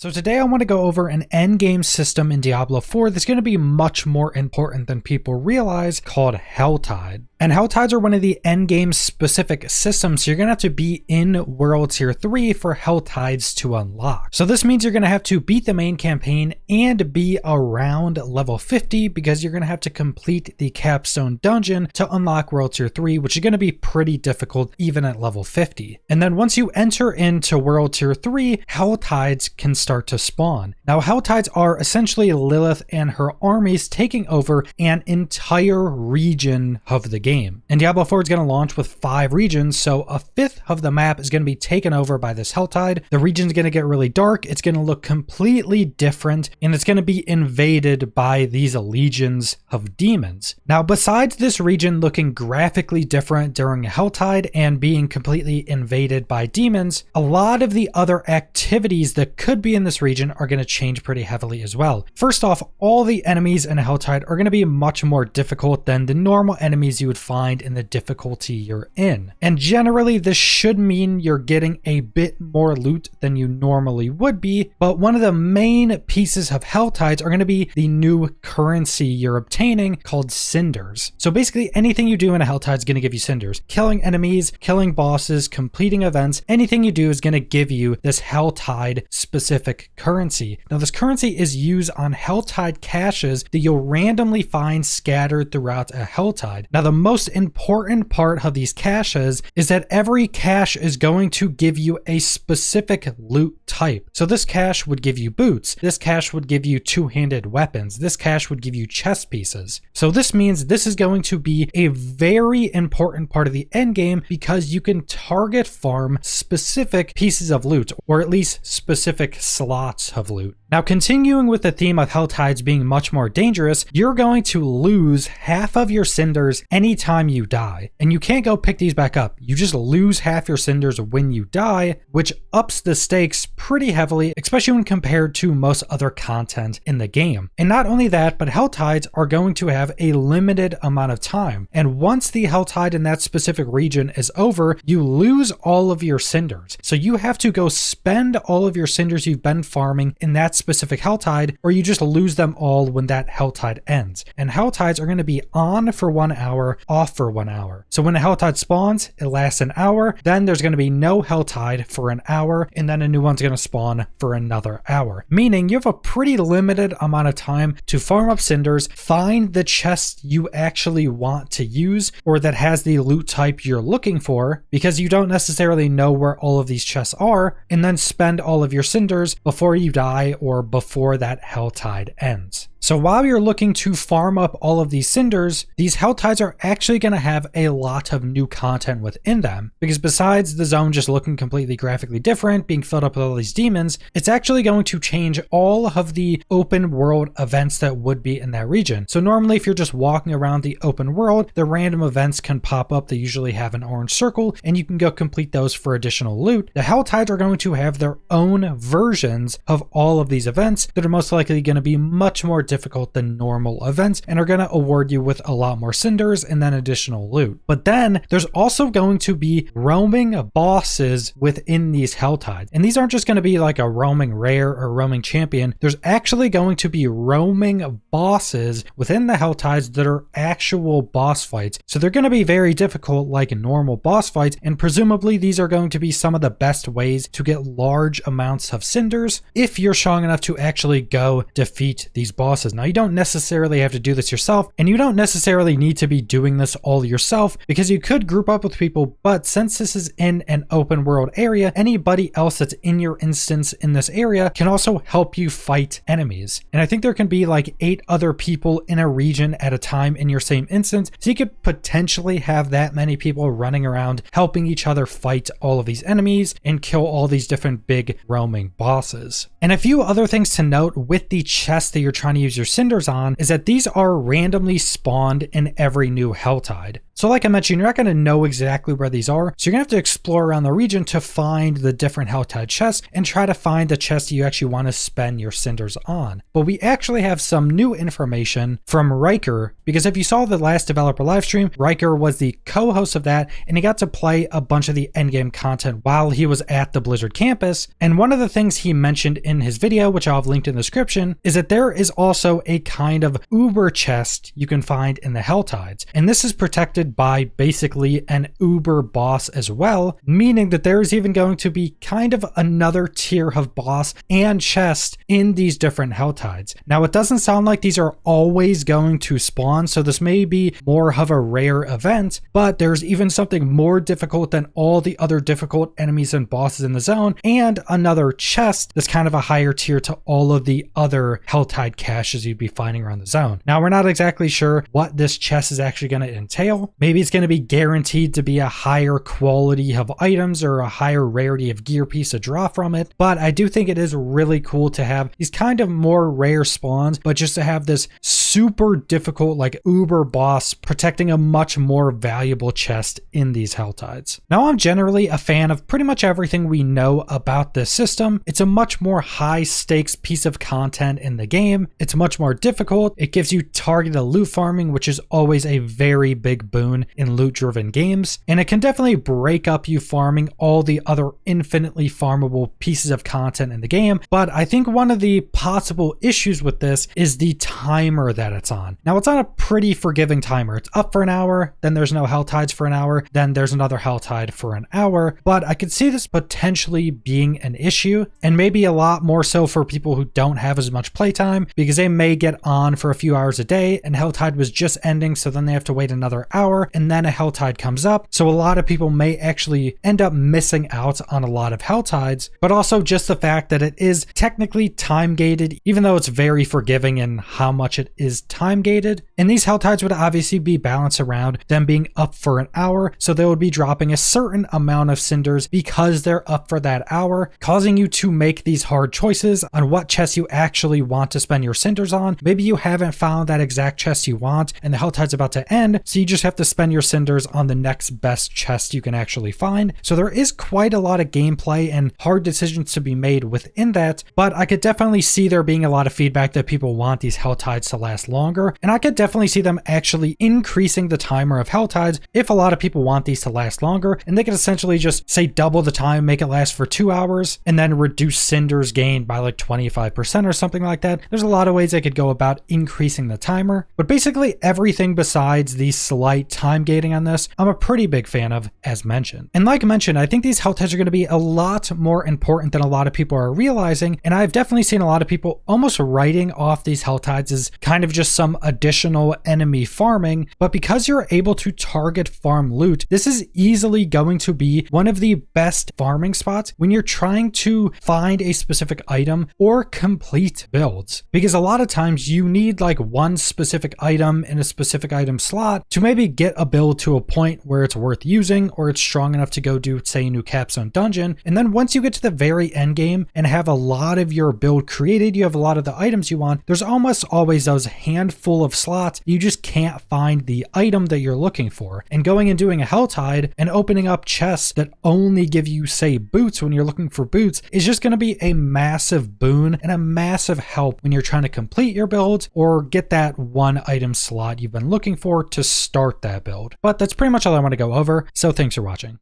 So today I want to go over an endgame system in Diablo 4 that's going to be much more important than people realize, called Helltide. And Helltides are one of the endgame specific systems, so you're going to have to be in World Tier 3 for Helltides to unlock. So this means you're going to have to beat the main campaign and be around level 50 because you're going to have to complete the capstone dungeon to unlock World Tier 3, which is going to be pretty difficult even at level 50. And then once you enter into World Tier 3, Helltides can start to spawn. Now Helltides are essentially Lilith and her armies taking over an entire region of the game. And Diablo 4 is going to launch with 5 regions, so a fifth of the map is going to be taken over by this Helltide. The region's going to get really dark, it's going to look completely different, and it's going to be invaded by these legions of demons. Now besides this region looking graphically different during a Helltide and being completely invaded by demons, a lot of the other activities that could be in this region are going to change pretty heavily as well. First off, all the enemies in a Helltide are going to be much more difficult than the normal enemies you would find in the difficulty you're in. And generally this should mean you're getting a bit more loot than you normally would be, but one of the main pieces of Helltides are going to be the new currency you're obtaining called cinders. So basically anything you do in a Helltide is going to give you cinders. Killing enemies, killing bosses, completing events, anything you do is going to give you this Helltide specific currency. Now this currency is used on Helltide caches that you'll randomly find scattered throughout a Helltide. Now the most important part of these caches is that every cache is going to give you a specific loot type. So this cache would give you boots, this cache would give you two-handed weapons, this cache would give you chest pieces. So this means this is going to be a very important part of the end game because you can target farm specific pieces of loot, or at least specific slots of loot. Now continuing with the theme of Helltides being much more dangerous, you're going to lose half of your cinders anytime you die. And you can't go pick these back up. You just lose half your cinders when you die, which ups the stakes pretty heavily, especially when compared to most other content in the game. And not only that, but Helltides are going to have a limited amount of time. And once the Helltide in that specific region is over, you lose all of your cinders. So you have to go spend all of your cinders you've been farming in that specific Helltide, or you just lose them all when that Helltide ends. And Helltides are going to be on for 1 hour, off for 1 hour. So when a Helltide spawns, it lasts an hour, then there's going to be no Helltide for an hour, and then a new one's going to spawn for another hour. Meaning you have a pretty limited amount of time to farm up cinders, find the chest you actually want to use, or that has the loot type you're looking for, because you don't necessarily know where all of these chests are, and then spend all of your cinders before you die or before that Helltide ends. So while you're looking to farm up all of these cinders, these Helltides are actually going to have a lot of new content within them, because besides the zone just looking completely graphically different, being filled up with all these demons, it's actually going to change all of the open world events that would be in that region. So normally if you're just walking around the open world, the random events can pop up. They usually have an orange circle and you can go complete those for additional loot. The Helltides are going to have their own versions of all of these events that are most likely going to be much more difficult than normal events and are going to award you with a lot more cinders and then additional loot. But then there's also going to be roaming bosses within these Helltides. And these aren't just going to be like a roaming rare or roaming champion. There's actually going to be roaming bosses within the Helltides that are actual boss fights. So they're going to be very difficult like normal boss fights, and presumably these are going to be some of the best ways to get large amounts of cinders if you're strong enough to actually go defeat these bosses. Now you don't necessarily have to do this yourself, and you don't necessarily need to be doing this all yourself because you could group up with people, but since this is in an open world area, anybody else that's in your instance in this area can also help you fight enemies. And I think there can be like 8 other people in a region at a time in your same instance, so you could potentially have that many people running around helping each other fight all of these enemies and kill all these different big roaming bosses. And a few other things to note with the chest that you're trying to use your cinders on is that these are randomly spawned in every new Helltide. So like I mentioned, you're not going to know exactly where these are. So you're going to have to explore around the region to find the different Helltide chests and try to find the chest you actually want to spend your cinders on. But we actually have some new information from Riker, because if you saw the last developer livestream, Riker was the co-host of that, and he got to play a bunch of the endgame content while he was at the Blizzard campus. And one of the things he mentioned in his video, which I'll have linked in the description, is that there is also a kind of Uber chest you can find in the Helltides. And this is protected by basically an Uber boss as well, meaning that there is even going to be kind of another tier of boss and chest in these different Helltides. Now, it doesn't sound like these are always going to spawn, so this may be more of a rare event, but there's even something more difficult than all the other difficult enemies and bosses in the zone, and another chest that's kind of a higher tier to all of the other Helltide caches you'd be finding around the zone. Now, we're not exactly sure what this chest is actually going to entail. Maybe it's going to be guaranteed to be a higher quality of items or a higher rarity of gear piece to draw from it, but I do think it is really cool to have these kind of more rare spawns, but just to have this super difficult like Uber boss protecting a much more valuable chest in these Helltides. Now, I'm generally a fan of pretty much everything we know about this system. It's a much more high stakes piece of content in the game. It's much more difficult. It gives you targeted loot farming, which is always a very big boon in loot driven games. And it can definitely break up you farming all the other infinitely farmable pieces of content in the game. But I think one of the possible issues with this is the timer that it's on. Now, it's on a pretty forgiving timer. It's up for an hour, then there's no Helltides for an hour, then there's another Helltide for an hour. But I could see this potentially being an issue, and maybe a lot more so for people who don't have as much playtime, because they may get on for a few hours a day and Helltide was just ending, so then they have to wait another hour and then a Helltide comes up. So a lot of people may actually end up missing out on a lot of Helltides, but also just the fact that it is technically time gated, even though it's very forgiving in how much it is time gated. And these Helltides would obviously be balanced around them being up for an hour, so they would be dropping a certain amount of cinders because they're up for that hour, causing you to make these hard choices on what chest you actually want to spend your cinders on. Maybe you haven't found that exact chest you want and the Helltide's about to end, so you just have to spend your cinders on the next best chest you can actually find. So there is quite a lot of gameplay and hard decisions to be made within that, but I could definitely see there being a lot of feedback that people want these Helltides to last longer, and I could definitely see them actually increasing the timer of Helltides if a lot of people want these to last longer, and they could essentially just say double the time, make it last for 2 hours, and then reduce cinders gained by like 25% or something like that. There's a lot of ways they could go about increasing the timer, but basically everything besides the slight time gating on this, I'm a pretty big fan of, as mentioned. And like mentioned, I think these Helltides are going to be a lot more important than a lot of people are realizing, and I've definitely seen a lot of people almost writing off these Helltides as kind of just some additional enemy farming, but because you're able to target farm loot, this is easily going to be one of the best farming spots when you're trying to find a specific item or complete builds, because a lot of times you need like one specific item in a specific item slot to maybe get a build to a point where it's worth using or it's strong enough to go do, say, a new capstone dungeon. And then once you get to the very end game and have a lot of your build created, you have a lot of the items you want, there's almost always those handful of slots you just can't find the item that you're looking for. And going and doing a Helltide and opening up chests that only give you, say, boots when you're looking for boots is just going to be a massive boon and a massive help when you're trying to complete your build or get that one item slot you've been looking for to start that build. But that's pretty much all I want to go over, so thanks for watching.